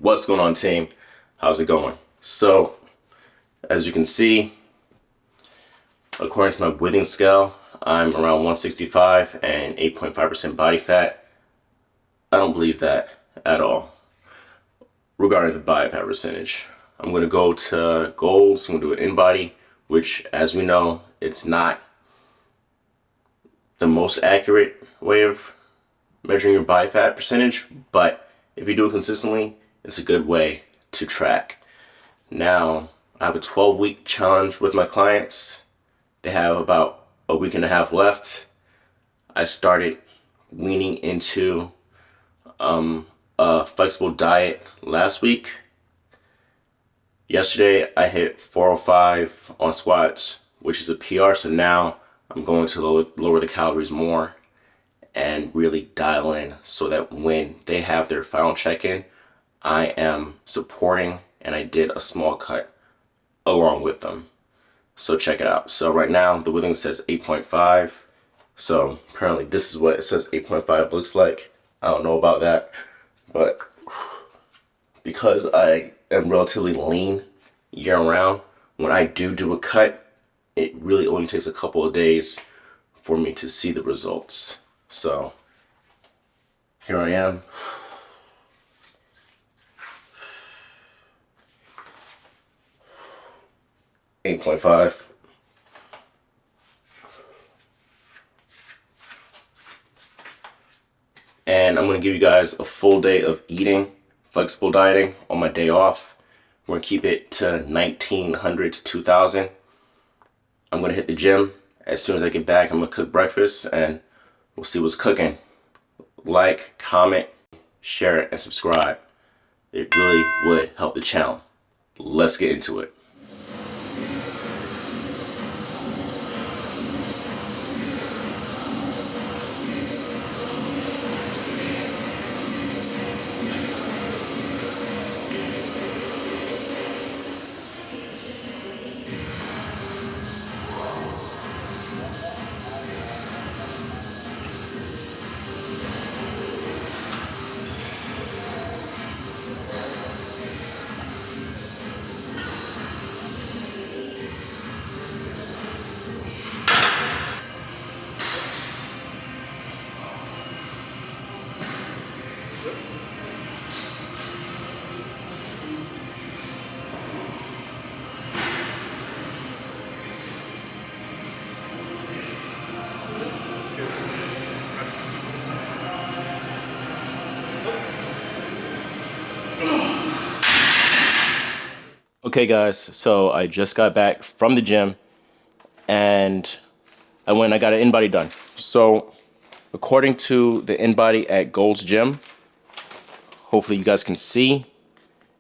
What's going on, team? How's it going? So, as you can see, according to my breathing scale, I'm around 165 and 8.5% body fat. I don't believe that at all regarding the body fat percentage. I'm going to go to goals. I'm going to do an in-body, which, as we know, it's not the most accurate way of measuring your body fat percentage, but if you do it consistently, it's a good way to track. Now, I have a 12-week challenge with my clients. They have about a week and a half left. I started leaning into a flexible diet last week. Yesterday, I hit 405 on squats, which is a PR, so now I'm going to lower the calories more and really dial in so that when they have their final check-in, I am supporting and I did a small cut along with them. So check it out. So right now the weighting says 8.5. So apparently this is what it says 8.5 looks like. I don't know about that, but because I am relatively lean year round, when I do a cut, it really only takes a couple of days for me to see the results. So here I am. $8.5. And I'm going to give you guys a full day of eating, flexible dieting on my day off. We're going to keep it to 1900 to 2000. I'm going to hit the gym. As soon as I get back, I'm going to cook breakfast and we'll see what's cooking. Like, comment, share it, and subscribe. It really would help the channel. Let's get into it. Okay guys, so I just got back from the gym and I got an in-body done. So according to the in-body at Gold's Gym, hopefully you guys can see,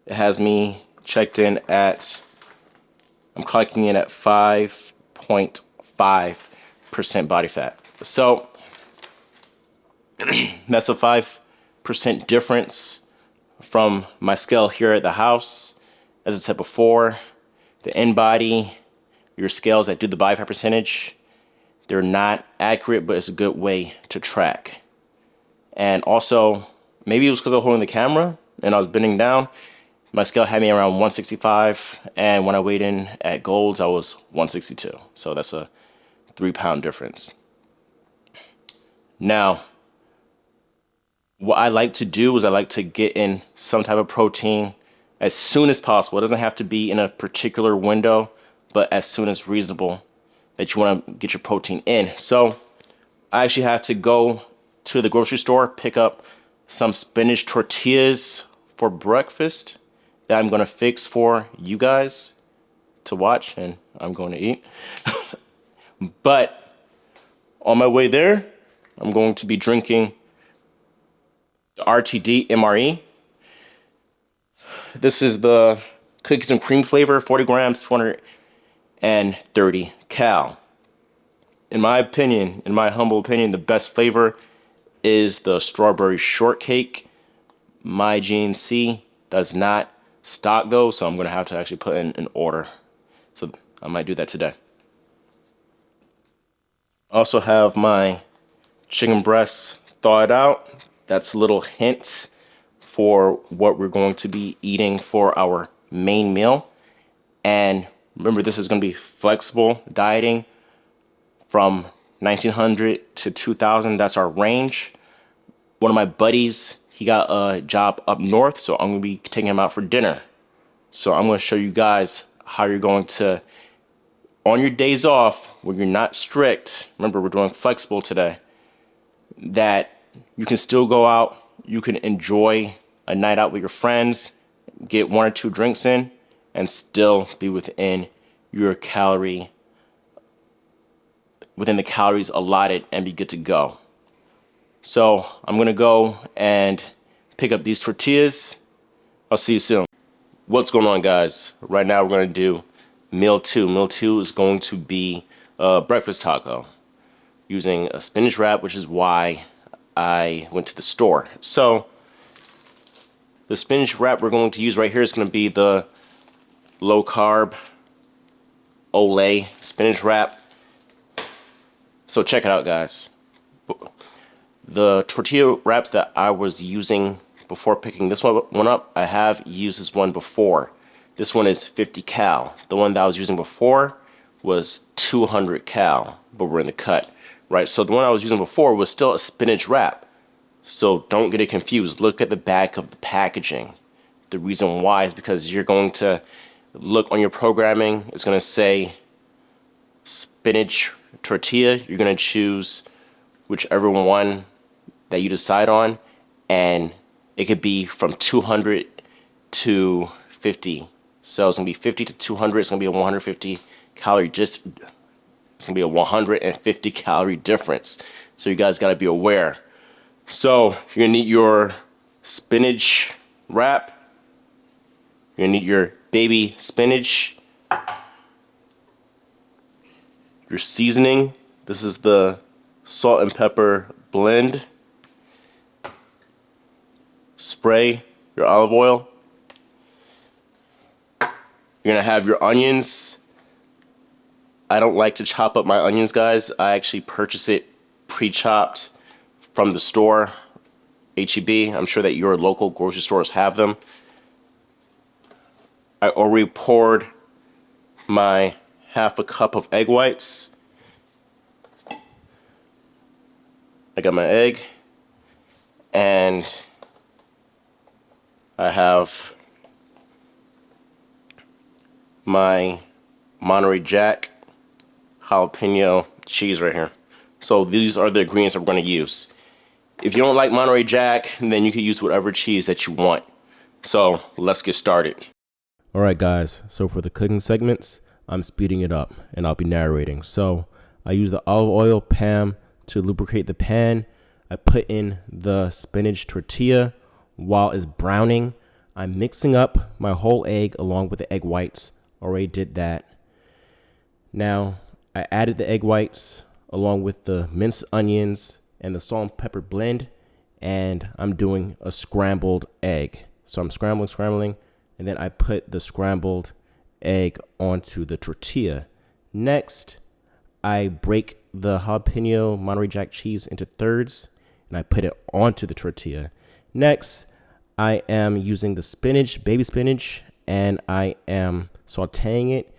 it has me checked in at, I'm clocking in at 5.5% body fat. So that's a 5% difference from my scale here at the house. As I said before, the in-body, your scales that do the body fat percentage, they're not accurate, but it's a good way to track. And also, maybe it was because I was holding the camera and I was bending down. My scale had me around 165, and when I weighed in at Gold's, I was 162. So that's a 3-pound difference. Now, what I like to do is I like to get in some type of protein as soon as possible. It doesn't have to be in a particular window, but as soon as reasonable that you want to get your protein in. So I actually have to go to the grocery store, pick up some spinach tortillas for breakfast that I'm going to fix for you guys to watch and I'm going to eat. But on my way there, I'm going to be drinking the RTD MRE. This is the cookies and cream flavor, 40 grams, 230 cal. In my opinion, in my humble opinion, the best flavor is the strawberry shortcake. My GNC does not stock those, so I'm going to have to actually put in an order. So I might do that today. I also have my chicken breasts thawed out. That's little hints for what we're going to be eating for our main meal. And remember, this is going to be flexible dieting from 1900 to 2000. That's our range. One of my buddies, he got a job up north, so I'm going to be taking him out for dinner. So I'm going to show you guys how you're going to, on your days off, when you're not strict, remember we're doing flexible today, that you can still go out, you can enjoy a night out with your friends, get 1 or 2 drinks in, and still be within your within the calories allotted and be good to go. So I'm gonna go and pick up these tortillas. I'll see you soon. What's going on, guys? Right now we're gonna do meal 2. Meal 2 is going to be a breakfast taco using a spinach wrap, which is why I went to the store. So the spinach wrap we're going to use right here is going to be the low carb Olay spinach wrap. So check it out, guys. The tortilla wraps that I was using before picking this one up, I have used this one before. This one is 50 cal. The one that I was using before was 200 cal, but we're in the cut, right? So the one I was using before was still a spinach wrap. So don't get it confused. Look at the back of the packaging. The reason why is because you're going to look on your programming. It's going to say spinach tortilla. You're going to choose whichever one that you decide on, and it could be from 200 to 50. So it's going to be 50 to 200. It's going to be a 150 calorie it's going to be a 150 calorie difference. So you guys got to be aware. So you're going to need your spinach wrap. You're going to need your baby spinach. Your seasoning. This is the salt and pepper blend. Spray your olive oil. You're going to have your onions. I don't like to chop up my onions, guys. I actually purchase it pre-chopped from the store, HEB. I'm sure that your local grocery stores have them. I already poured my half a cup of egg whites. I got my egg, and I have my Monterey Jack jalapeno cheese right here. So these are the ingredients that we're going to use. If you don't like Monterey Jack, then you can use whatever cheese that you want. So let's get started. All right, guys. So for the cooking segments, I'm speeding it up and I'll be narrating. So I use the olive oil pan to lubricate the pan. I put in the spinach tortilla while it's browning. I'm mixing up my whole egg along with the egg whites. Already did that. Now I added the egg whites along with the minced onions and the salt and pepper blend, and I'm doing a scrambled egg. So I'm scrambling, and then I put the scrambled egg onto the tortilla. Next, I break the jalapeno Monterey Jack cheese into thirds, and I put it onto the tortilla. Next, I am using the spinach, baby spinach, and I am sauteing it.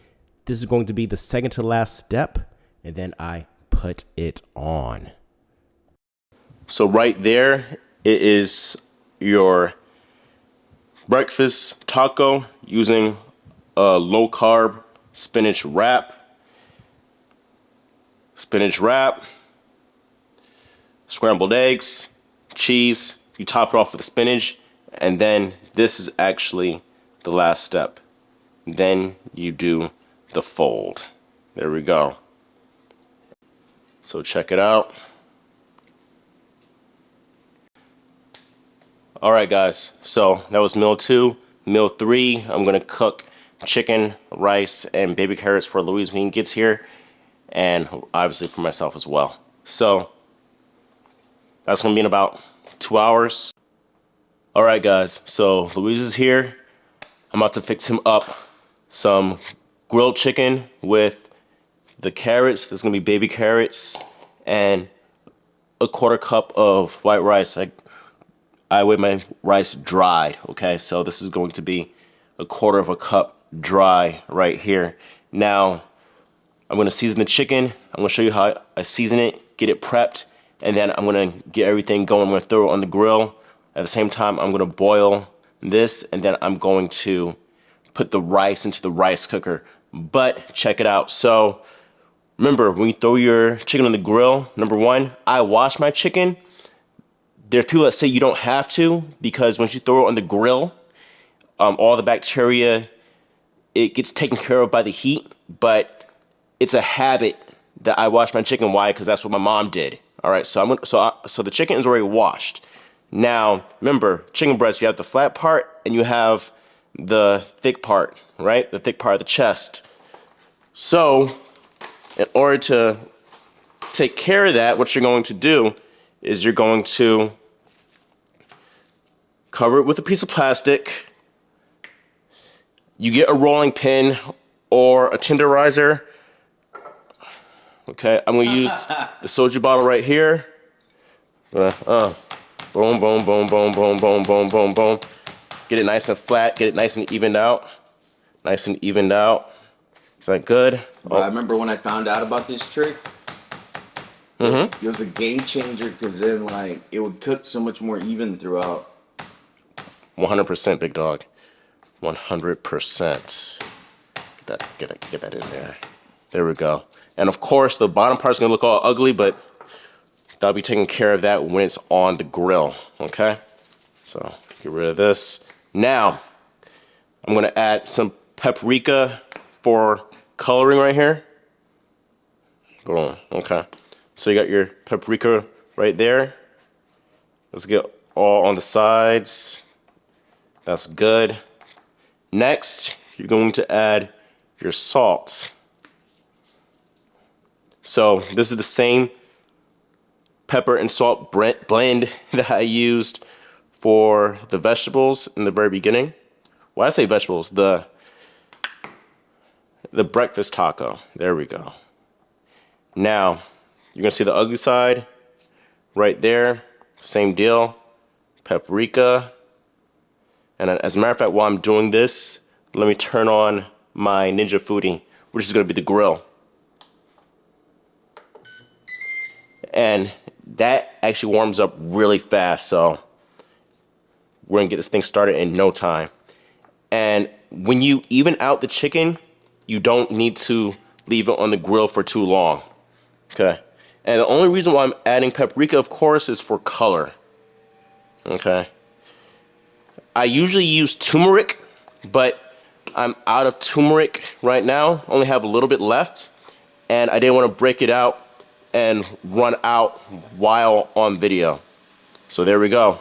This is going to be the second to last step, and then I put it on. So right there, it is your breakfast taco using a low carb spinach wrap. Scrambled eggs, cheese. You top it off with the spinach, and then this is actually the last step. Then you do the fold. There we go. So check it out. All right, guys. So that was meal 2. Meal 3, I'm gonna cook chicken, rice, and baby carrots for Louise when he gets here, and obviously for myself as well. So that's gonna be in about 2 hours. All right, guys. So Louise is here. I'm about to fix him up some grilled chicken with the carrots. There's gonna be baby carrots and a 1/4 cup of white rice. I weigh my rice dried. Okay, so this is going to be 1/4 cup dry right here. Now, I'm going to season the chicken. I'm going to show you how I season it, get it prepped, and then I'm going to get everything going. I'm going to throw it on the grill. At the same time, I'm going to boil this, and then I'm going to put the rice into the rice cooker. But check it out. So remember, when you throw your chicken on the grill, number one, I wash my chicken. There's people that say you don't have to, because once you throw it on the grill, all the bacteria, it gets taken care of by the heat. But it's a habit that I wash my chicken. Why? Because that's what my mom did. All right, so so the chicken is already washed. Now, remember, chicken breast, you have the flat part and you have the thick part, right? The thick part of the chest. So, in order to take care of that, what you're going to do is you're going to cover it with a piece of plastic. You get a rolling pin or a tenderizer. Okay, I'm gonna use the soju bottle right here. Boom, boom, boom, boom, boom, boom, boom, boom, boom. Get it nice and flat, get it nice and evened out. Nice and evened out. Is that good? Bro, I remember when I found out about this trick. It was a game changer, because then like it would cook so much more even throughout. 100%, big dog. 100%. Get that in there. There we go. And of course, the bottom part's gonna look all ugly, but that'll be taking care of that when it's on the grill. Okay. So get rid of this. Now, I'm gonna add some paprika for coloring right here. Boom. Okay. So you got your paprika right there. Let's get all on the sides. That's good. Next, you're going to add your salt. So this is the same pepper and salt blend that I used for the vegetables in the very beginning. Well, I say vegetables, the breakfast taco. There we go. Now, you're gonna see the ugly side right there. Same deal, paprika. And as a matter of fact, while I'm doing this, let me turn on my Ninja Foodie, which is gonna be the grill. And that actually warms up really fast, so we're gonna get this thing started in no time. And when you even out the chicken, you don't need to leave it on the grill for too long. Okay. And the only reason why I'm adding paprika, of course, is for color. Okay. I usually use turmeric, but I'm out of turmeric right now. Only have a little bit left, and I didn't want to break it out and run out while on video. So there we go.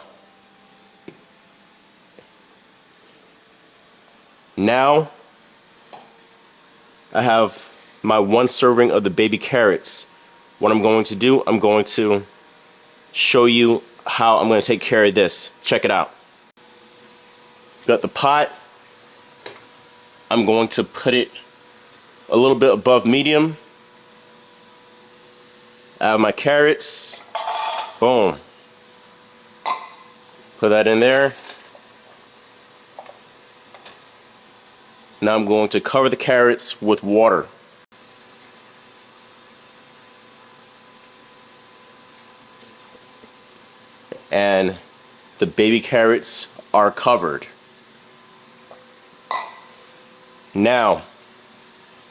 Now I have my 1 serving of the baby carrots. What I'm going to do, I'm going to show you how I'm going to take care of this. Check it out. Got the pot. I'm going to put it a little bit above medium. Add my carrots. Boom. Put that in there. Now I'm going to cover the carrots with water. And the baby carrots are covered. Now,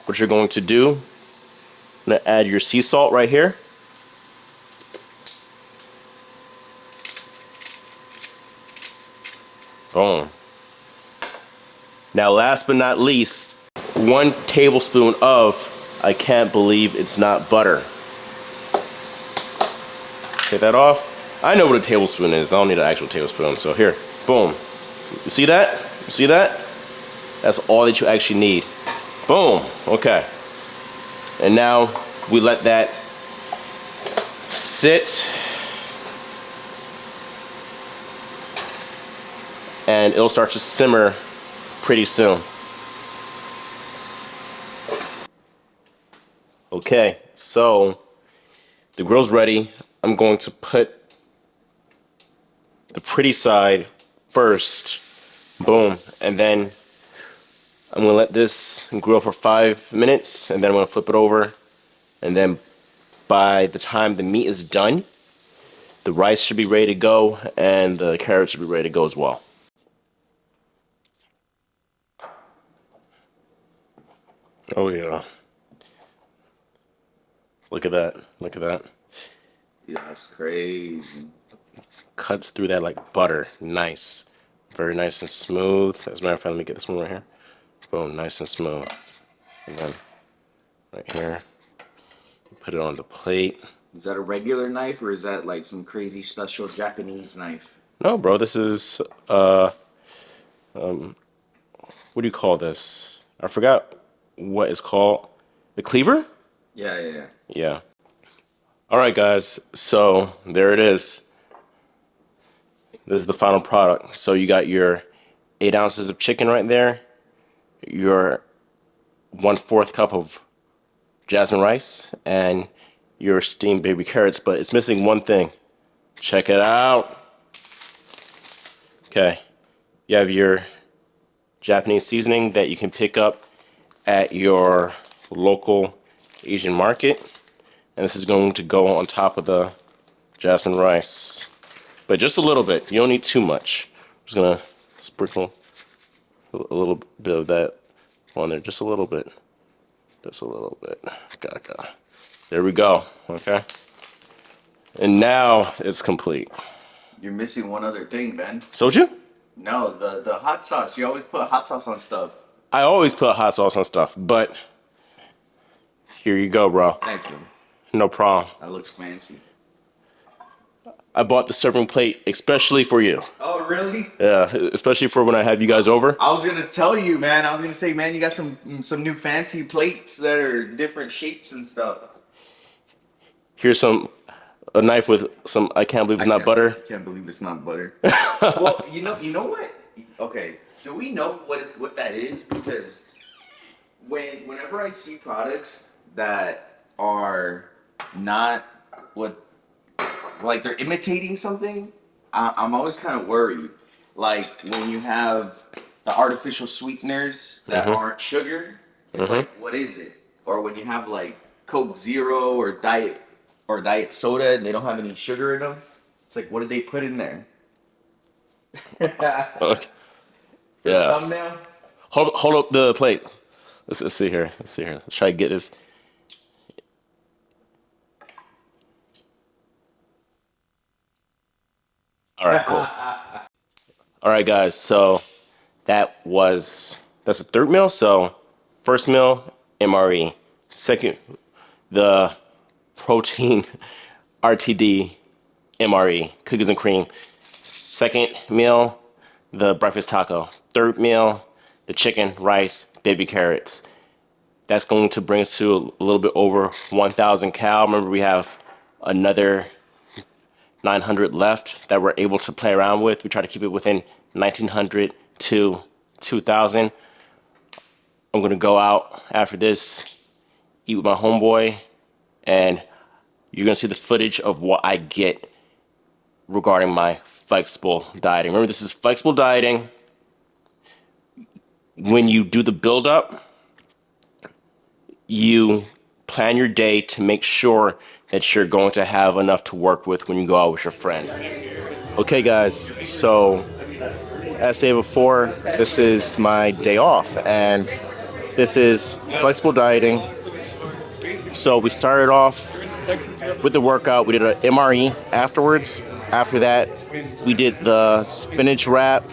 what you're going to do, I'm going to add your sea salt right here. Boom. Now, last but not least, 1 tablespoon of, I can't believe it's not butter. Take that off. I know what a tablespoon is. I don't need an actual tablespoon. So here, boom. You see that? You see that? That's all that you actually need. Boom. Okay. And now we let that sit. And it'll start to simmer pretty soon. Okay, so the grill's ready. I'm going to put the pretty side first. Boom. And then I'm gonna let this grill for 5 minutes, and then I'm gonna flip it over. And then by the time the meat is done, the rice should be ready to go, and the carrots should be ready to go as well. Oh yeah. Look at that. Look at that. Yeah, that's crazy. Cuts through that like butter. Nice. Very nice and smooth. As a matter of fact, let me get this one right here. Boom, nice and smooth. And then right here, put it on the plate. Is that a regular knife or is that like some crazy special Japanese knife? No, bro, this is what do you call this? I forgot what it's called. The cleaver? Yeah. Yeah. All right, guys. So there it is. This is the final product. So you got your 8 ounces of chicken right there, your 1/4 cup of jasmine rice, and your steamed baby carrots, but it's missing one thing. Check it out. Okay. You have your Japanese seasoning that you can pick up at your local Asian market. And this is going to go on top of the jasmine rice. But just a little bit. You don't need too much. I'm just going to sprinkle a little bit of that on there. Just a little bit. Just a little bit. Gaga. There we go. Okay. And now it's complete. You're missing one other thing, Ben. Soju? No, the hot sauce. You always put hot sauce on stuff. I always put hot sauce on stuff, but here you go, bro. Thanks, man. No problem. That looks fancy. I bought the serving plate especially for you. Oh, really? Yeah, especially for when I have you guys over. I was gonna tell you, man. I was gonna say, man, you got some new fancy plates that are different shapes and stuff. Here's a knife with some, I can't believe it's not butter. I can't believe it's not butter. Well, you know what? Okay, do we know what that is? Because whenever I see products that are not like they're imitating something, I'm always kind of worried. Like when you have the artificial sweeteners that aren't sugar, it's like, what is it? Or when you have like Coke Zero or Diet Soda and they don't have any sugar in them, it's like, what did they put in there? Okay. The Yeah. thumbnail? Hold up the plate. Let's see here. Let's see here. Let's try to get this. All right, cool. All right, guys. So that's the third meal. So first meal, MRE. Second, the protein RTD MRE, cookies and cream. Second meal, the breakfast taco. Third meal, the chicken, rice, baby carrots. That's going to bring us to a little bit over 1,000 cal. Remember, we have another 900 left that we're able to play around with. We try to keep it within 1,900 to 2,000. I'm going to go out after this, eat with my homeboy, and you're going to see the footage of what I get regarding my flexible dieting. Remember, this is flexible dieting. When you do the build-up, you plan your day to make sure that you're going to have enough to work with when you go out with your friends. Okay, guys, so as stated before, this is my day off, and this is flexible dieting. So we started off with the workout. We did an MRE afterwards. After that, we did the spinach wrap,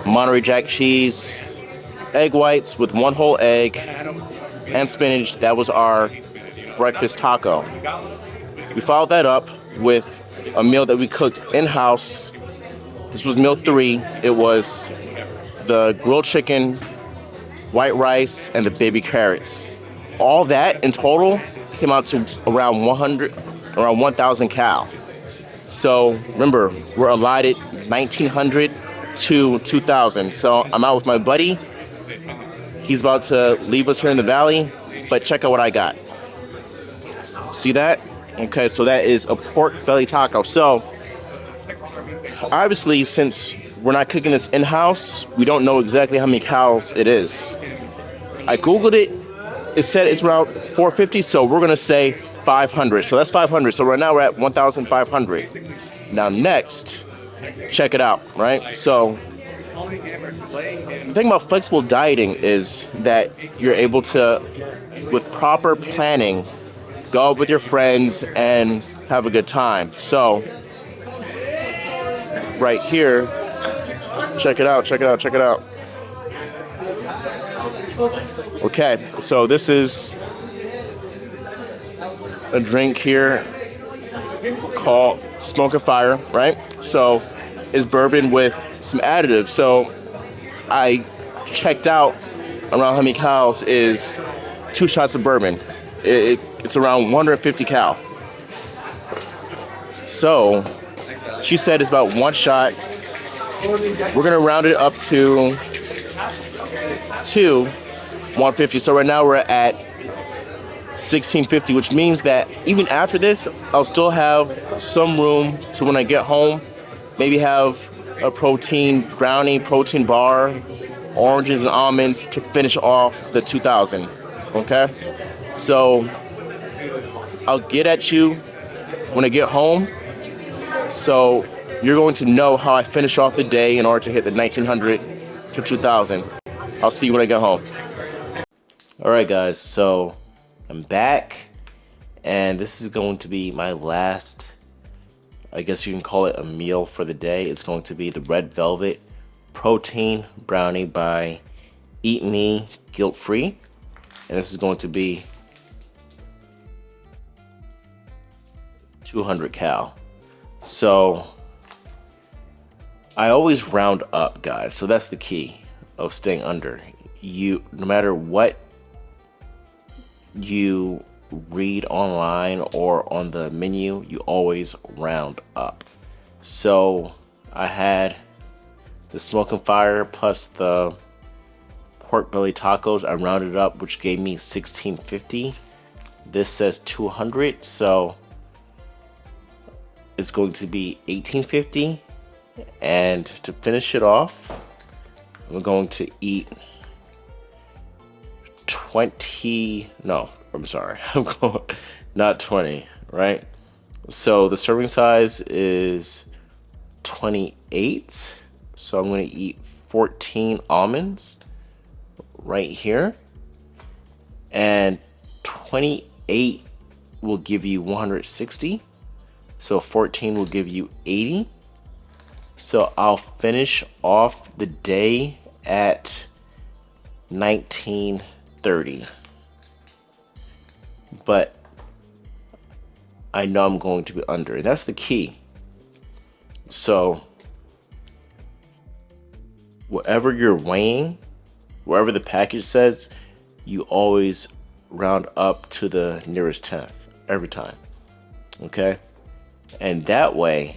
Monterey Jack cheese, egg whites with one whole egg, and spinach. That was our breakfast taco. We followed that up with a meal that we cooked in-house. This was meal 3. It was the grilled chicken, white rice, and the baby carrots. All that in total came out to around 1,000 cal. So remember, we're allotted 1,900 to 2,000. So I'm out with my buddy. He's about to leave us here in the valley, but check out what I got. See that? Okay, so that is a pork belly taco. So obviously, since we're not cooking this in-house, we don't know exactly how many calories it is. I Googled it. It said it's around 450, so we're going to say 500. So that's 500. So right now we're at 1,500. Now next, check it out, right? So the thing about flexible dieting is that you're able to, with proper planning, go out with your friends and have a good time. So right here, check it out, check it out, check it out. Okay, so this is a drink here called Smoke and Fire, right? So it's bourbon with some additives. So I checked out around how many calories is 2 shots of bourbon. It's around 150 cal. So she said it's about 1 shot. We're gonna round it up to 150. So right now we're at 1650, which means that even after this, I'll still have some room to, when I get home, maybe have a protein brownie, protein bar, oranges and almonds to finish off the 2000. Okay, so I'll get at you when I get home. So you're going to know how I finish off the day in order to hit the 1900 to 2000. I'll see you when I get home. All right, guys, so I'm back, and this is going to be my last, I guess you can call it a meal for the day. It's going to be the Red Velvet Protein Brownie by Eat Me Guilt Free, and this is going to be 200 cal. So I always round up, guys, so that's the key of staying under. You, no matter what you read online or on the menu, you always round up. So I had the Smoke and Fire plus the pork belly tacos. I rounded up, which gave me 1650. This says 200, so it's going to be 1850. And to finish it off, I'm going to eat 20, no, I'm sorry, I'm going, not 20, right? So the serving size is 28, so I'm going to eat 14 almonds right here, and 28 will give you 160, so 14 will give you 80. So I'll finish off the day at 1930. But I know I'm going to be under. That's the key. So whatever you're weighing, wherever the package says, you always round up to the nearest tenth every time. Okay? And that way,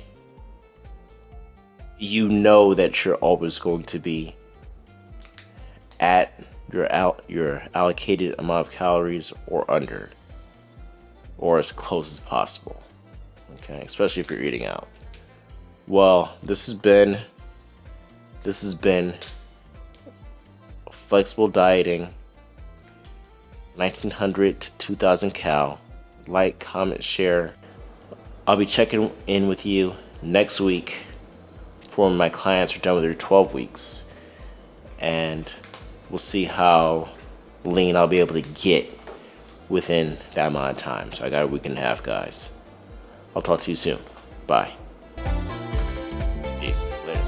you know that you're always going to be at your allocated amount of calories or under, or as close as possible. Okay, especially if you're eating out. Well, this has been flexible dieting, 1900 to 2000 cal. Like, comment, share. I'll be checking in with you next week for when my clients are done with their 12 weeks, and we'll see how lean I'll be able to get within that amount of time. So I got a week and a half, guys. I'll talk to you soon. Bye. Peace. Later.